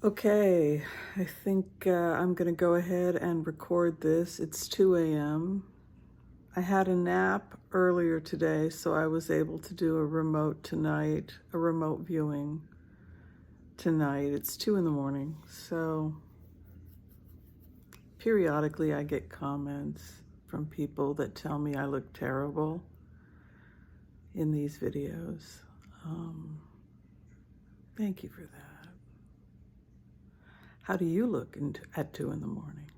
Okay, I think I'm going to go ahead and record this. It's 2 a.m. I had a nap earlier today, so I was able to do a remote viewing tonight. It's 2 in the morning, so periodically I get comments from people that tell me I look terrible in these videos. Thank you for that. How do you look at 2 in the morning?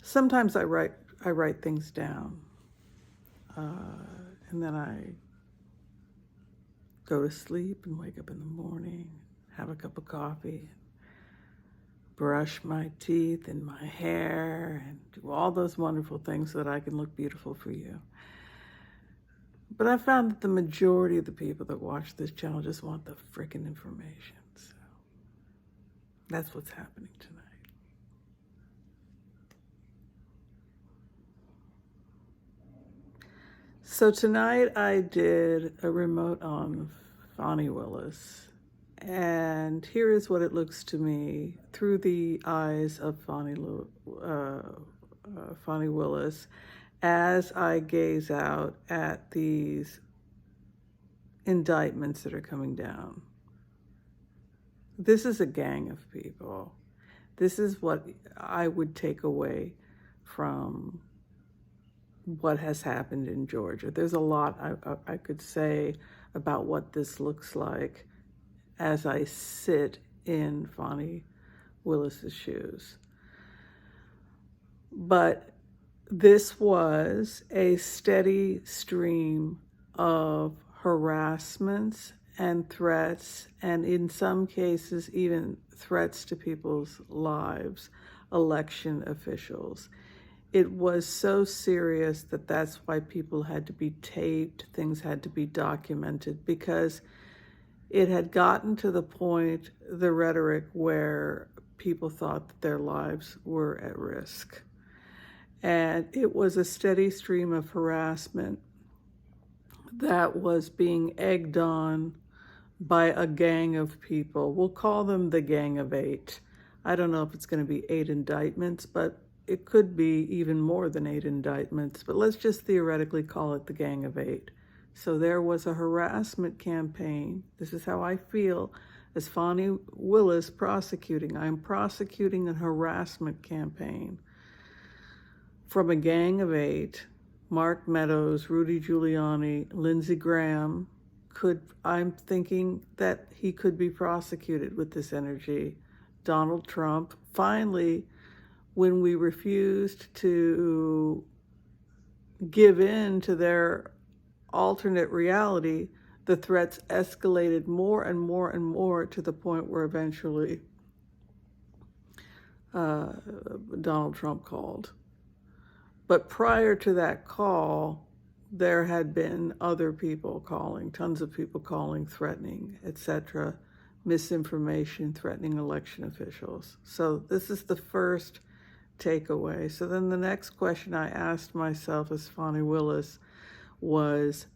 Sometimes I write things down, and then I go to sleep and wake up in the morning, have a cup of coffee, brush my teeth and my hair, and do all those wonderful things so that I can look beautiful for you. But I found that the majority of the people that watch this channel just want the frickin' information. So that's what's happening tonight. So tonight I did a remote on Fanny Willis. And here is what it looks to me through the eyes of Fanny Willis as I gaze out at these indictments that are coming down. This is a gang of people. This is what I would take away from what has happened in Georgia. There's a lot I could say about what this looks like as I sit in Fanny Willis's shoes. But this was a steady stream of harassments and threats, and in some cases even threats to people's lives, election officials. It was so serious that that's why people had to be taped, things had to be documented, because it had gotten to the point, the rhetoric, where people thought that their lives were at risk. And it was a steady stream of harassment that was being egged on by a gang of people. We'll call them the Gang of Eight. I don't know if it's going to be 8 indictments, but it could be even more than 8 indictments. But let's just theoretically call it the Gang of Eight. So there was a harassment campaign. This is how I feel as Fanny Willis prosecuting. I'm prosecuting a harassment campaign from a gang of 8. Mark Meadows, Rudy Giuliani, Lindsey Graham. I'm thinking that he could be prosecuted with this energy. Donald Trump. Finally, when we refused to give in to their alternate reality, the threats escalated more and more and more to the point where eventually Donald Trump called. But prior to that call, there had been other people calling, tons of people calling, threatening, etc., misinformation, threatening election officials. So this is the first takeaway. So then the next question I asked myself as Fanny Willis was,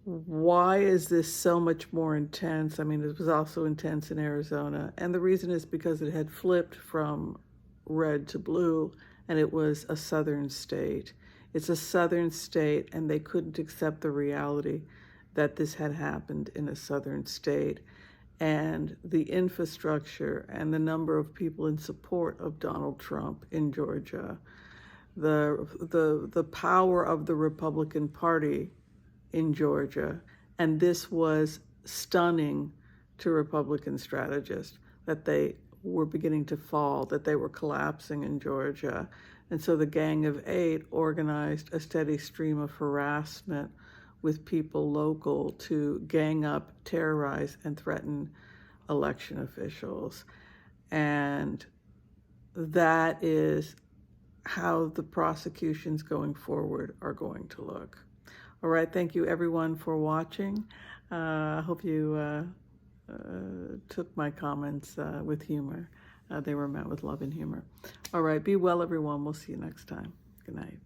why is this so much more intense? I mean, it was also intense in Arizona. And the reason is because it had flipped from red to blue, and it was a southern state. It's a southern state, and they couldn't accept the reality that this had happened in a southern state. And the infrastructure and the number of people in support of Donald Trump in Georgia, the power of the Republican Party in Georgia, and this was stunning to Republican strategists, that they were beginning to fall, that they were collapsing in Georgia. And so the Gang of 8 organized a steady stream of harassment with people local to gang up, terrorize, and threaten election officials. And that is how the prosecutions going forward are going to look. All right, thank you everyone for watching. I hope you took my comments with humor. They were met with love and humor. All right, be well everyone. We'll see you next time. Good night.